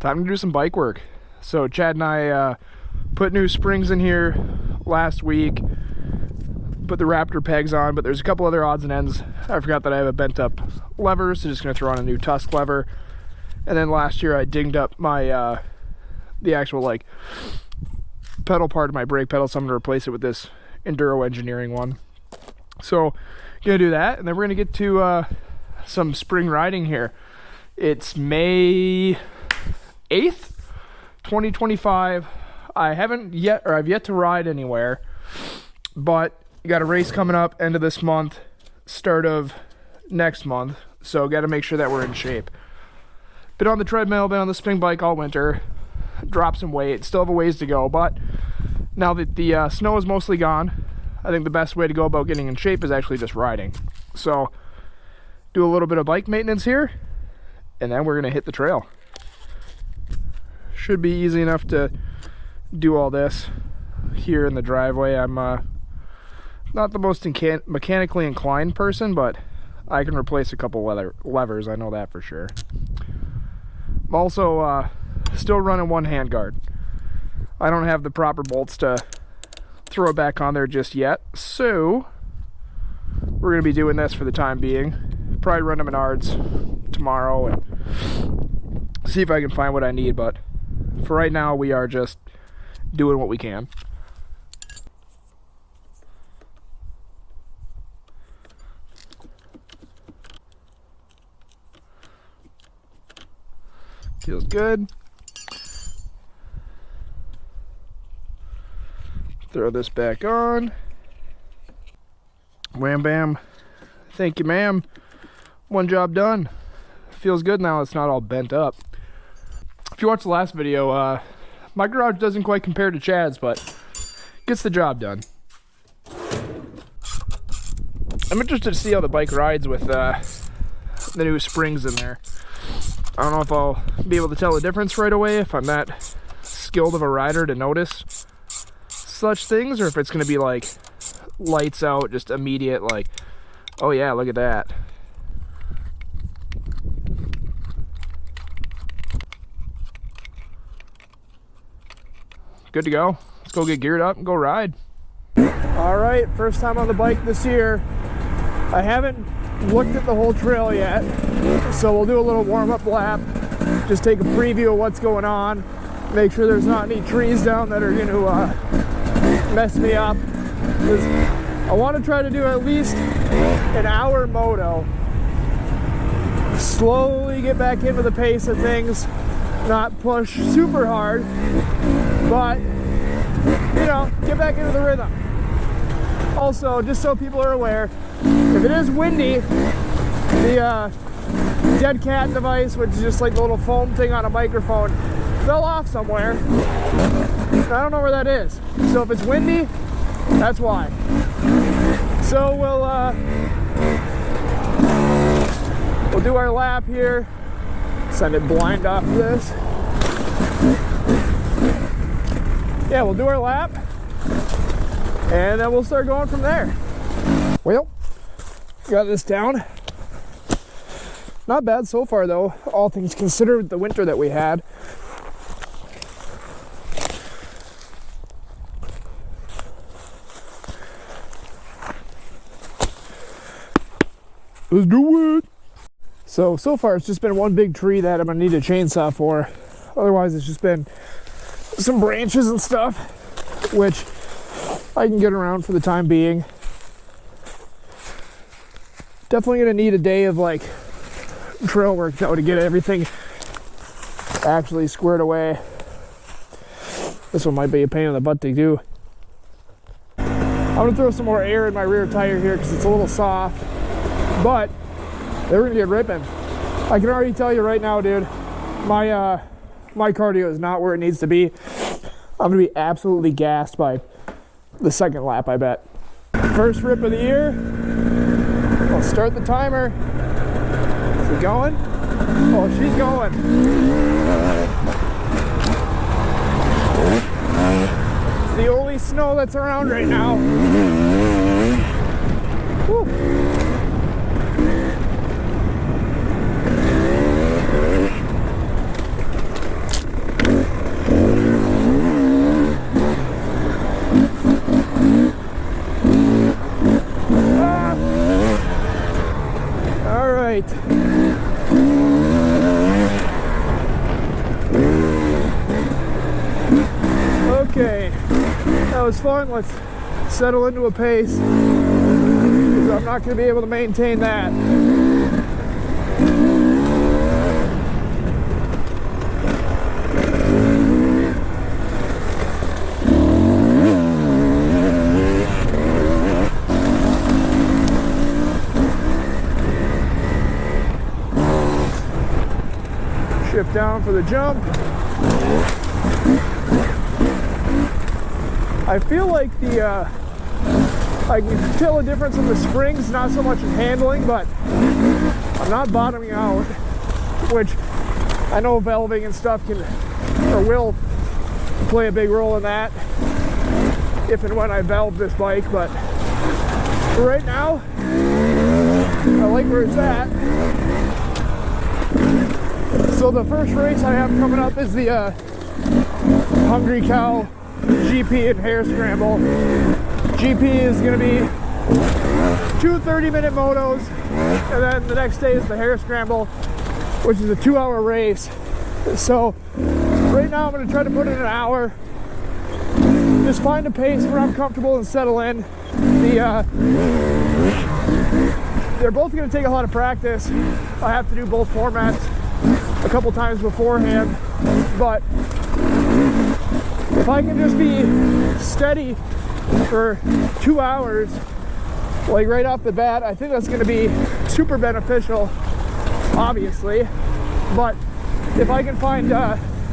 Time to do some bike work. So Chad and I put new springs in here last week, put the Raptor pegs on, but there's a couple other odds and ends. I forgot that I have a bent up lever, so just gonna throw on a new tusk lever. And then last year I dinged up my the actual like pedal part of my brake pedal, so I'm gonna replace it with this Enduro Engineering one. So gonna do that, and then we're gonna get to some spring riding here. It's May 8th, 2025. I've yet to ride anywhere, but got a race coming up end of this month, start of next month, so got to make sure that we're in shape. Been on the treadmill, been on the spin bike all winter, dropped some weight, still have a ways to go, but now that the snow is mostly gone, I think the best way to go about getting in shape is actually just riding. So do a little bit of bike maintenance here, and then we're gonna hit the trail. Should be easy enough to do all this here in the driveway. I'm not the most mechanically inclined person, but I can replace a couple levers, I know that for sure. I'm also still running one handguard. I don't have the proper bolts to throw it back on there just yet, so we're gonna be doing this for the time being. Probably run to Menards tomorrow and see if I can find what I need, but for right now we are just doing what we can. Feels good. Throw this back on. Wham bam. Thank you, ma'am. One job done. Feels good now, it's not all bent up. If you watched the last video, my garage doesn't quite compare to Chad's, but gets the job done. I'm interested to see how the bike rides with the new springs in there. I don't know if I'll be able to tell the difference right away, if I'm that skilled of a rider to notice such things, or if it's going to be like lights out, just immediate, like, oh yeah, look at that. Good to go. Let's go get geared up and go ride. All right, first time on the bike this year. I haven't looked at the whole trail yet, so we'll do a little warm-up lap, just take a preview of what's going on, make sure there's not any trees down that are going to mess me up, because I want to try to do at least an hour moto, slowly get back into the pace of things, not push super hard, but you know, get back into the rhythm. Also, just so people are aware, if it is windy, the dead cat device, which is just like the little foam thing on a microphone, fell off somewhere. I don't know where that is. So if it's windy, that's why. So we'll do our lap here. Send it blind off this. Yeah, we'll do our lap, and then we'll start going from there. Well, got this down. Not bad so far though, all things considered, the winter that we had. Let's do it. So far it's just been one big tree that I'm gonna need a chainsaw for. Otherwise it's just been some branches and stuff, which I can get around for the time being. Definitely gonna need a day of like trail work though to get everything actually squared away. This one might be a pain in the butt to do. I'm gonna throw some more air in my rear tire here because it's a little soft, but they're gonna get ripping. I can already tell you right now, dude, my cardio is not where it needs to be. I'm gonna be absolutely gassed by the second lap, I bet. First rip of the year. I'll start the timer. Is it going? Oh, she's going. It's the only snow that's around right now. Woo. was fun. Let's settle into a pace, because I'm not going to be able to maintain that. Shift down for the jump. I feel like I can tell a difference in the springs, not so much in handling, but I'm not bottoming out, which I know valving and stuff can, or will, play a big role in that if and when I valve this bike, but for right now, I like where it's at. So the first race I have coming up is the Hungry Cow GP and Hare Scramble. GP is going to be 2 30-minute motos, and then the next day is the Hare Scramble, which is a 2-hour race. So right now I'm going to try to put in an hour, just find a pace where I'm comfortable and settle in. They're both going to take a lot of practice. I have to do both formats a couple times beforehand, but if I can just be steady for 2 hours, like right off the bat, I think that's going to be super beneficial, obviously. But if I can find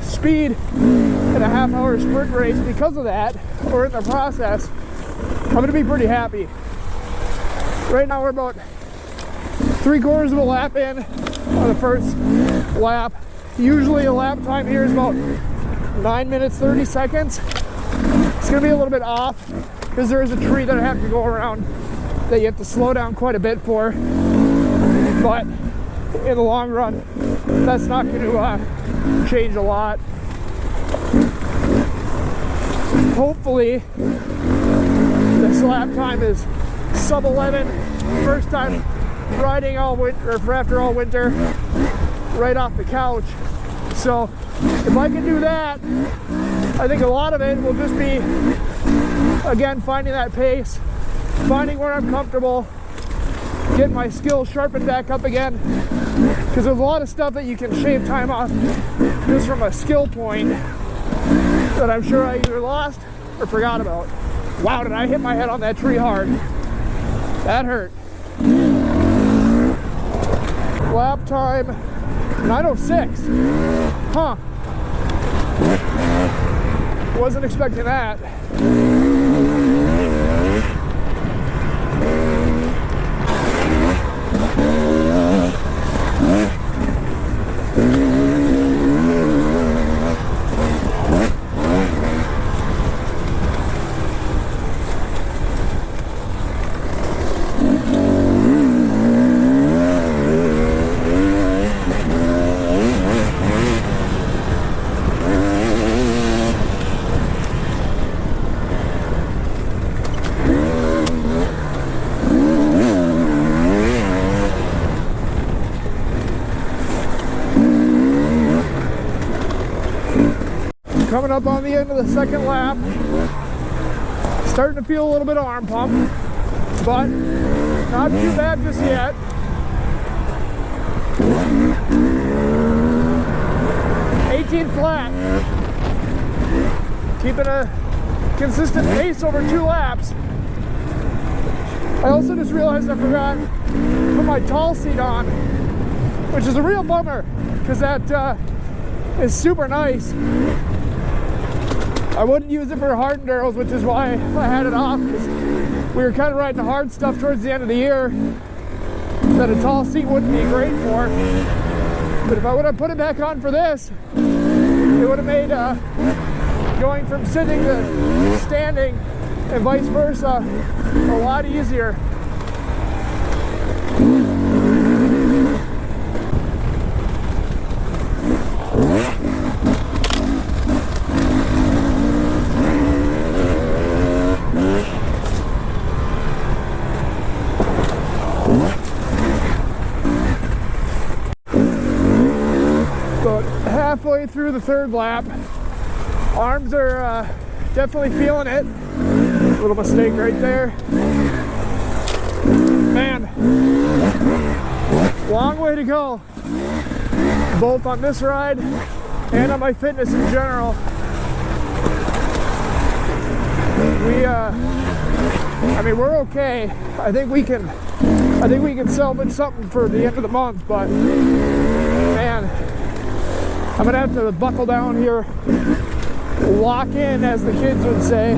speed in a half-hour sprint race because of that, or in the process, I'm going to be pretty happy. Right now we're about 3/4 of a lap in on the first lap. Usually a lap time here is about 9 minutes 30 seconds. It's going to be a little bit off because there is a tree that I have to go around that you have to slow down quite a bit for, but in the long run that's not going to change a lot. Hopefully this lap time is sub 11. First time riding all winter, or after all winter, right off the couch. So if I can do that, I think a lot of it will just be, again, finding that pace, finding where I'm comfortable, getting my skills sharpened back up again, because there's a lot of stuff that you can shave time off just from a skill point that I'm sure I either lost or forgot about. Wow, did I hit my head on that tree hard? That hurt. Lap time 9:06. Huh. Wasn't expecting that. Coming up on the end of the second lap, starting to feel a little bit of arm pump, but not too bad just yet. $18 flat. Keeping a consistent pace over 2 laps. I also just realized I forgot to put my tall seat on, which is a real bummer, because that is super nice. I wouldn't use it for hard enduros, which is why I had it off, because we were kind of riding the hard stuff towards the end of the year that a tall seat wouldn't be great for. But if I would have put it back on for this, it would have made going from sitting to standing and vice versa a lot easier. Halfway through the third lap, arms are definitely feeling it. Little mistake right there. Man, long way to go, both on this ride and on my fitness in general. I mean, we're okay. I think we can salvage something for the end of the month, but man, I'm gonna have to buckle down here, lock in, as the kids would say.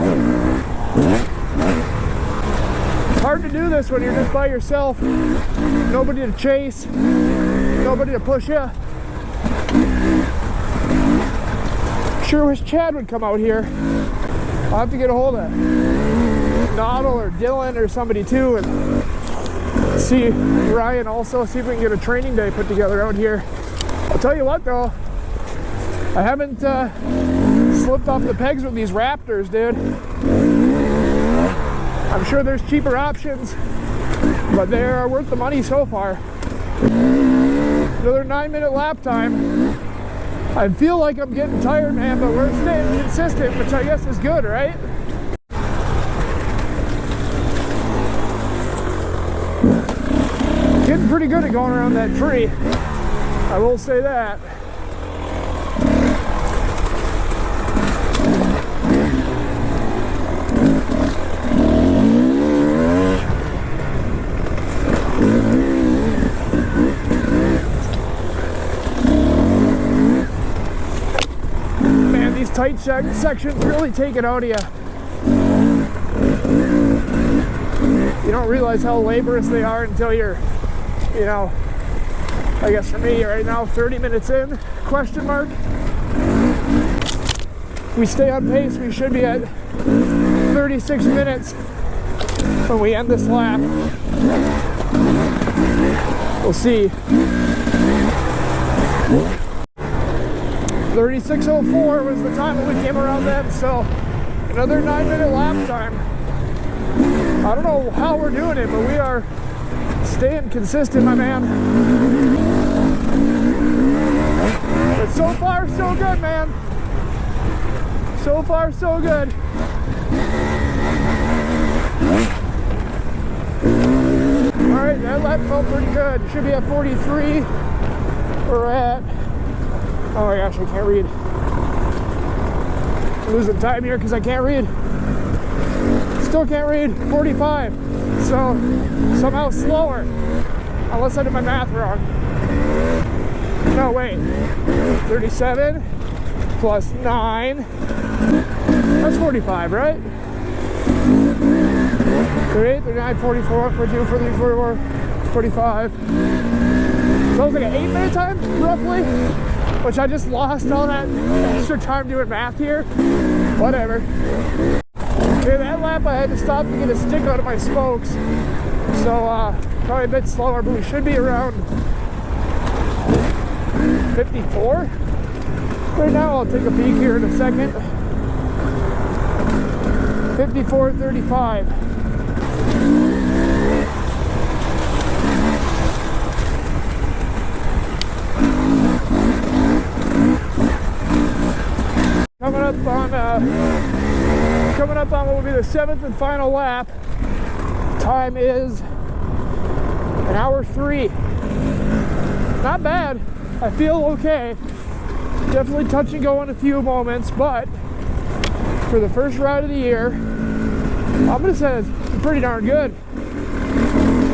It's hard to do this when you're just by yourself, nobody to chase, nobody to push you. Sure wish Chad would come out here. I'll have to get a hold of Noddle or Dylan or somebody too, and see Ryan also, see if we can get a training day put together out here. I'll tell you what though, I haven't slipped off the pegs with these Raptors, dude. I'm sure there's cheaper options, but they are worth the money so far. Another 9-minute lap time. I feel like I'm getting tired, man, but we're staying consistent, which I guess is good, right? Getting pretty good at going around that tree. I will say that. Man, these tight sections really take it out of you. You don't realize how laborious they are until you're, you know, I guess for me right now, 30 minutes in, question mark. If we stay on pace, we should be at 36 minutes when we end this lap. We'll see. 36:04 was the time that we came around then, so another 9-minute lap time. I don't know how we're doing it, but we are staying consistent, my man. But so far, so good, man. So far, so good. Alright, that lap felt pretty good. Should be at 43. We're at... oh my gosh, I can't read. I'm losing time here because I can't read. Still can't read. 45. So somehow slower. Unless I did my math wrong. No, wait. 37 plus 9. That's 45, right? 38, 39, 44, 42, 43, 44, 45. So it was like an 8-minute time, roughly. Which I just lost all that extra time doing math here. Whatever. Okay, that lap I had to stop to get a stick out of my spokes. So probably a bit slower, but we should be around 54. Right now, I'll take a peek here in a second. 54:35. Coming up on what will be the 7th and final lap. Time is 1 hour 3. Not bad. I feel okay. Definitely touch and go in a few moments, but for the first ride of the year, I'm gonna say it's pretty darn good.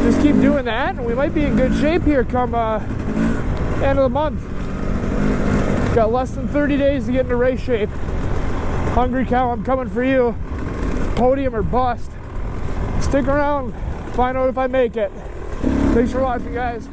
Just keep doing that, and we might be in good shape here come end of the month. Got less than 30 days to get into race shape. Hungry Cow, I'm coming for you. Podium or bust. Stick around, find out if I make it. Thanks for watching, guys.